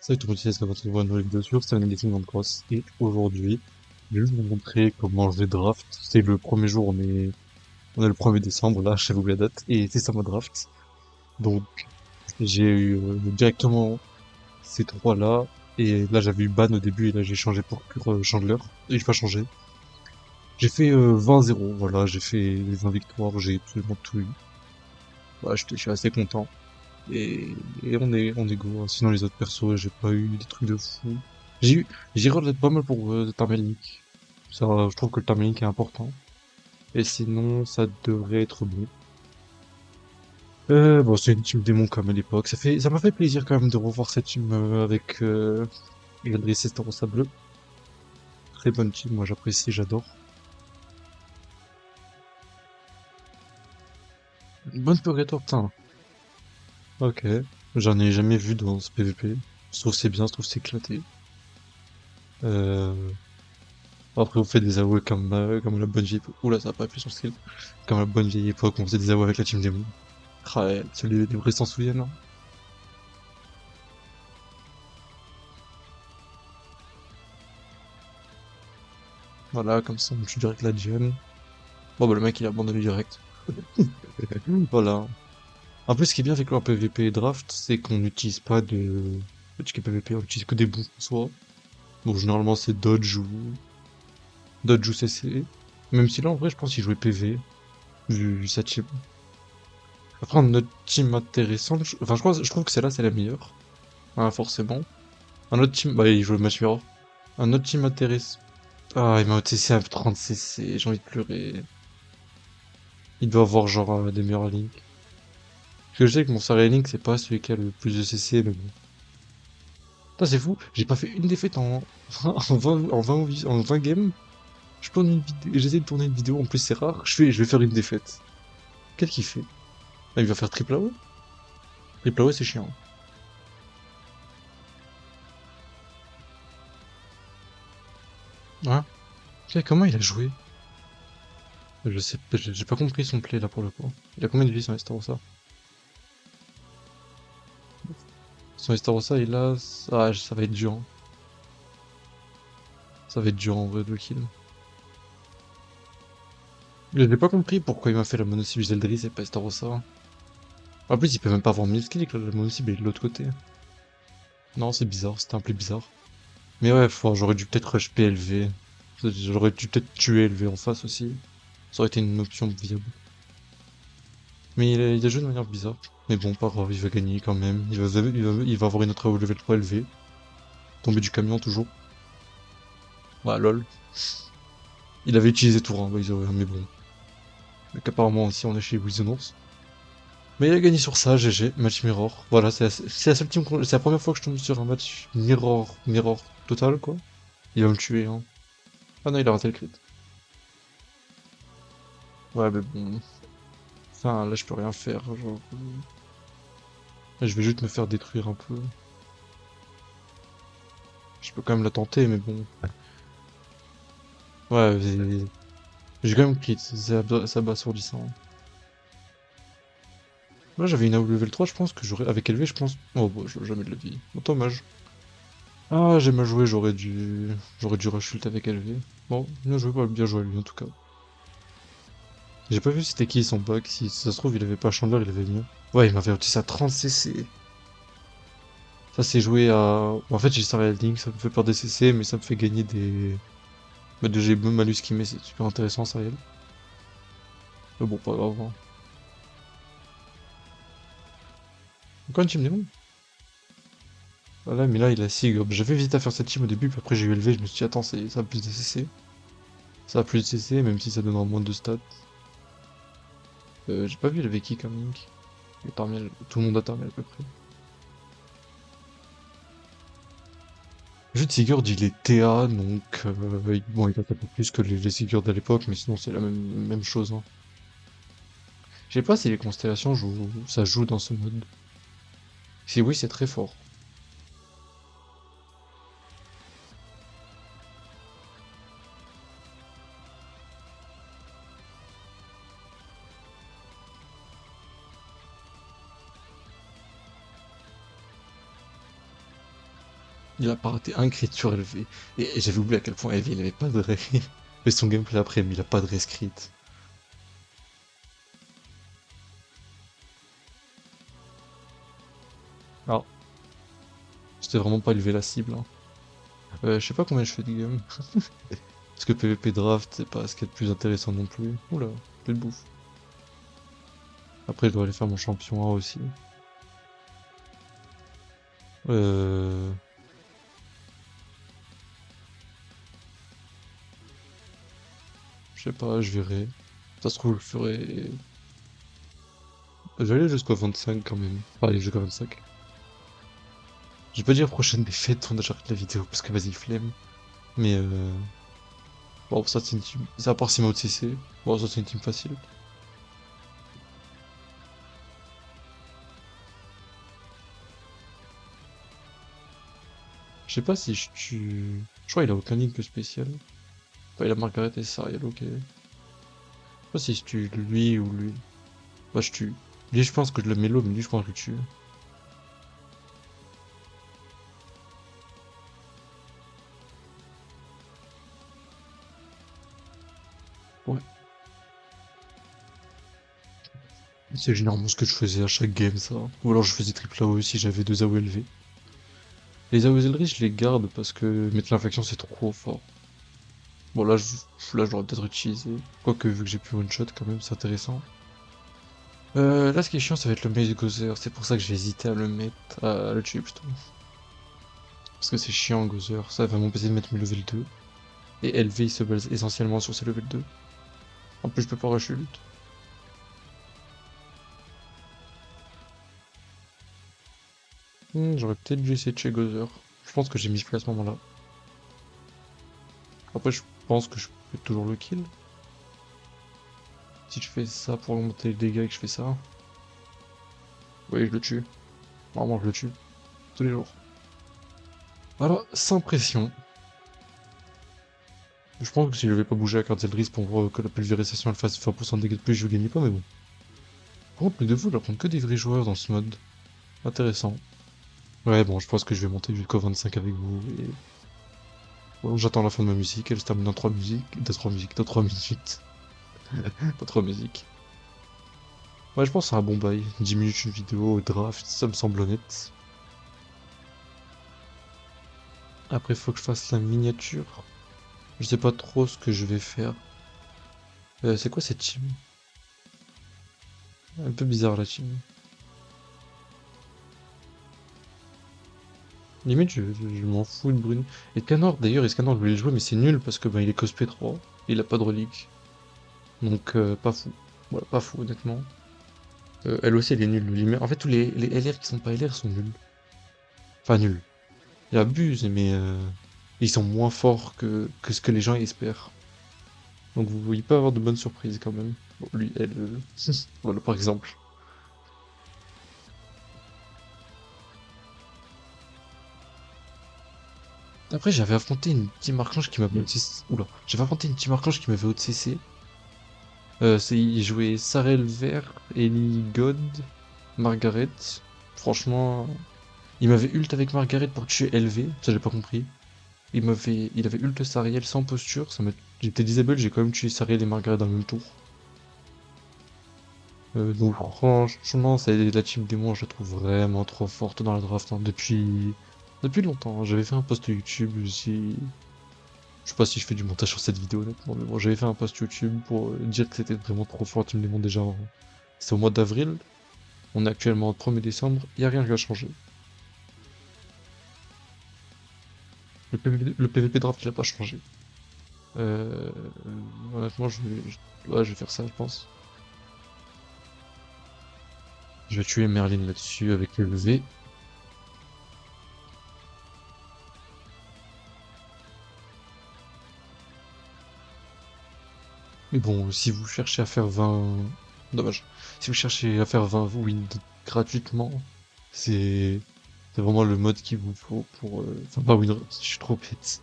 Salut tout le monde, c'est Escape, on une nouvelle vidéo sur Seven Dating on Cross. Et aujourd'hui, je vais juste vous montrer comment je vais draft. C'est le premier jour, on est le 1er décembre, là, j'avais oublié la date, et c'est ça ma draft. Donc, j'ai eu directement ces trois-là, et là j'avais eu Ban au début, et là j'ai changé pour Pure Chandler, et j'ai pas changé. J'ai fait 20-0, voilà, j'ai fait les 20 victoires, j'ai absolument tout eu. Voilà, je suis assez content. Et on est go, hein. Sinon, les autres persos, j'ai pas eu des trucs de fou. J'ai eu, j'ai regretté pas mal pour Tamerlane. Ça, je trouve que le Tamerlane est important. Et sinon, ça devrait être bon. Bon, c'est une team démon comme à l'époque. Ça m'a fait plaisir quand même de revoir cette team avec Eldris et Starossa Bleu. Très bonne team, moi j'apprécie, j'adore. Une bonne Purgatoire, putain. Ok. J'en ai jamais vu dans ce PvP. Je trouve que c'est bien, je trouve que c'est éclaté. Euh, Après, on fait des AOE comme la bonne vieille époque. Oula, ça a pas appuyé sur le skill. Comme la bonne vieille époque, on faisait des AOE avec la team démon. Ah ouais, les vrais s'en souviennent, hein. Voilà, comme ça, on tue direct la Diane. Bon, bah, le mec, il a abandonné direct. Voilà. En plus, ce qui est bien avec leur PvP et draft, c'est qu'on n'utilise pas de petit PvP, on utilise que des bouts en soi. Donc, généralement, c'est Dodge ou CC. Même si là, en vrai, je pense qu'il jouait PV, vu sa team. Après, un autre team intéressant, enfin, je trouve que celle-là, c'est la meilleure. Hein, forcément. Un autre team, bah, il joue le match mirror. Un autre team intéressant. Ah, il m'a OTC à 30 CC, j'ai envie de pleurer. Il doit avoir genre des meilleurs links. Parce que je sais que mon Sarah Link, c'est pas celui qui a le plus de CC, mais bon. Putain, c'est fou, j'ai pas fait une défaite en, en 20 games. Je tourne une vidéo, j'essaie de tourner une vidéo, en plus c'est rare. Je vais faire une défaite. Quel qu'il fait? Ah, il va faire triple AO? Triple AO, c'est chiant. Ouais. Ok, comment il a joué? Je sais, j'ai pas compris son play là pour le coup. Il a combien de vie son Estarossa? Son Estarossa, il a. Ah, ça va être dur, hein. Ça va être dur en vrai de kill. Je n'ai pas compris pourquoi il m'a fait la mono-cible Zeldris et pas Estarossa. En plus, il peut même pas avoir 1000 kills, la mono-cible est de l'autre côté. Non, c'est bizarre, c'était un peu bizarre. Mais ouais, j'aurais dû peut-être rush PLV. J'aurais dû peut-être tuer LV en face aussi. Ça aurait été une option viable. Mais il a joué de manière bizarre. Mais bon, pas grave, il va gagner quand même. Il va avoir une autre AO level 3 LV. Tomber du camion toujours. Ouais, lol. Il avait utilisé tout rang, by the way, mais bon. Donc apparemment aussi on est chez Wizenours. Mais il a gagné sur ça, GG, match mirror. Voilà, c'est la seule team c'est la première fois que je tombe sur un match mirror total, quoi. Il va me tuer, hein. Ah non, il a raté le crit. Ouais, mais bon. Enfin, là, je peux rien faire, genre. Je vais juste me faire détruire un peu. Je peux quand même la tenter, mais bon. Ouais, j'ai quand même crit, c'est abasourdissant. Là, j'avais une AO level 3, je pense que j'aurais. Avec LV, je pense. Oh, bah, jamais de la vie. Bon, dommage. Ah, j'ai mal joué, j'aurais dû rush ult avec LV. Bon, bien joué à lui en tout cas. J'ai pas vu c'était qui son bug, si ça se trouve il avait pas Chandler, il avait mieux. Ouais, il m'avait utilisé à 30 CC. Ça c'est joué à... En fait j'ai Serial Link, ça me fait perdre des CC, mais ça me fait gagner des... Bah, de G malus qui met, c'est super intéressant Serial. Mais bon, pas grave, hein. Encore une team démon. Voilà, mais là il a Sig. J'avais hésité à faire cette team au début, puis après j'ai eu élevé, je me suis dit attends, ça a plus de CC. Ça a plus de CC, même si ça donnera moins de stats. J'ai pas vu il avait qui comme Link. Tout le monde a terminé à peu près. Le jeu de Sigurd, il est TA, donc bon, il va taper plus que les Sigurd à l'époque, mais sinon c'est la même chose, hein. Je sais pas si les constellations ça joue dans ce mode. Si oui, c'est très fort. Il a pas raté un crit sur LV. Et j'avais oublié à quel point LV il avait pas de ré. Mais son gameplay après, mais il a pas de rescrit. Alors, c'était vraiment pas élevé la cible. Hein. Je sais pas combien je fais de game. Parce que PvP draft, c'est pas ce qui est le plus intéressant non plus. Oula, plus de bouffe. Après, je dois aller faire mon champion A aussi. Euh... Je sais pas, je verrai. Ça se trouve, je ferai... Je vais aller jusqu'au 25 quand même. Enfin, aller jusqu'au 25. Je vais pas dire prochaine défaite, on a j'arrête la vidéo parce que vas-y, flemme. Mais bon, ça c'est une team. C'est à part Sima CC. Bon, ça c'est une team facile. Je sais pas si je tue. Je crois qu'il a aucun link spécial. Enfin, il a Margaret et Sariel, ok. Je sais pas si je tue lui ou lui. Bah, je tue. Lui, je pense que je le mets low, mais lui, je pense que je le tue. Ouais. C'est généralement ce que je faisais à chaque game, ça. Ou alors je faisais triple AOE si j'avais deux AOE élevés. Les AOE élevés, je les garde parce que mettre l'infection, c'est trop fort. Bon, là, je l'aurais peut-être utilisé. Quoique, vu que j'ai plus one shot, quand même, c'est intéressant. Là, ce qui est chiant, ça va être le Maze Gozer. C'est pour ça que j'ai hésité à le mettre, à le tuer plutôt. Parce que c'est chiant, Gozer. Ça va m'empêcher de mettre mes level 2. Et LV, il se base essentiellement sur ses level 2. En plus, je peux pas rush ult. J'aurais peut-être dû essayer de chez Gozer. Je pense que j'ai mis à ce moment-là. Après, je pense que je peux toujours le kill. Si je fais ça pour augmenter les dégâts et que je fais ça. Oui, je le tue. Vraiment, je le tue. Tous les jours. Alors, sans pression. Je pense que si je vais pas bouger à Cardinal pour voir que la pulvérisation elle fasse 20% de dégâts de plus, je gagne pas, mais bon. Par contre, plus de vous, j'apprends que des vrais joueurs dans ce mode. Intéressant. Ouais, bon, je pense que je vais monter jusqu'au 25 avec vous, et... Bon, j'attends la fin de ma musique, elle se termine dans 3 musiques, dans 3 minutes. Pas 3 musiques. Ouais, je pense que c'est un bon bail. 10 minutes une vidéo, draft, ça me semble honnête. Après, faut que je fasse la miniature. Je sais pas trop ce que je vais faire. C'est quoi cette team? Un peu bizarre la team. Limite, je m'en fous de Brune. Et Scanor, d'ailleurs, Scanor, je voulais le jouer, mais c'est nul parce que ben, il est cosp 3. Il a pas de relique. Donc, pas fou. Voilà, pas fou, honnêtement. Elle aussi, elle est nulle. En fait, tous les LR qui sont pas LR sont nuls. Enfin, nuls. Ils abusent, mais ils sont moins forts que ce que les gens espèrent. Donc, il peut avoir de bonnes surprises quand même. Bon, lui, elle. Voilà, par exemple. Après, j'avais affronté une team Archange qui m'avait OTC. Oula. J'avais affronté une team Archange qui m'avait OTC. Il jouait Sarel Vert, Ellie God, Margaret. Franchement, il m'avait ult avec Margaret pour tuer LV, ça j'ai pas compris. Il avait ult Sariel sans posture, j'étais disable, j'ai quand même tué Sariel et Margaret dans le même tour. Donc franchement, la team démon, je la trouve vraiment trop forte dans la draft hein, depuis longtemps. J'avais fait un post YouTube aussi. Je sais pas si je fais du montage sur cette vidéo honnêtement, mais bon, j'avais fait un post YouTube pour dire que c'était vraiment trop fort Team Démon déjà. C'est au mois d'avril, on est actuellement au 1er décembre, il n'y a rien qui a changé. Le PVP draft il a pas changé. Euh, Honnêtement, ouais, je vais faire ça, je pense. Je vais tuer Merlin là-dessus avec le V. Mais bon, si vous cherchez à faire 20... Dommage. Si vous cherchez à faire 20 wins gratuitement, c'est... C'est vraiment le mode qu'il vous faut pour... Enfin, pas win... Je suis trop bête.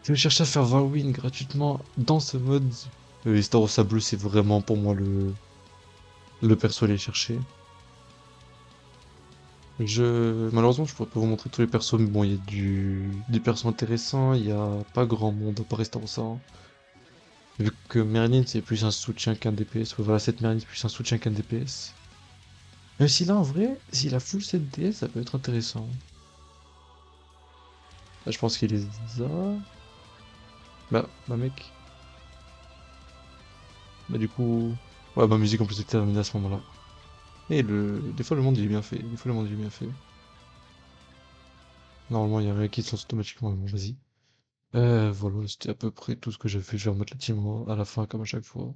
Si vous cherchez à faire 20 wins gratuitement dans ce mode, Starossa Bleu, c'est vraiment pour moi le perso à aller chercher. Malheureusement, je pourrais pas vous montrer tous les persos, mais bon, il y a des persos intéressants, il y a pas grand monde à part Restaurant. Hein. Vu que Merlin, c'est plus un soutien qu'un DPS. Ouais, voilà, cette Merlin, c'est plus un soutien qu'un DPS. Même si là, en vrai, s'il a full 7 DS, ça peut être intéressant. Là, je pense qu'il les a. Bah mec. Bah du coup... Ouais, ma musique en plus était terminée à ce moment-là. Et des fois, le monde, il est bien fait. Des fois, le monde, il est bien fait. Normalement, il y a rien qui se lance automatiquement, mais bon, vas-y. Voilà, c'était à peu près tout ce que j'ai fait. Je vais remettre la team à la fin, comme à chaque fois.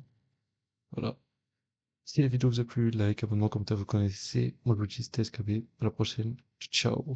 Voilà. Si la vidéo vous a plu, like, abonnement, commentaire, vous connaissez. Moi, je vous dis, c'était SKB. À la prochaine. Ciao.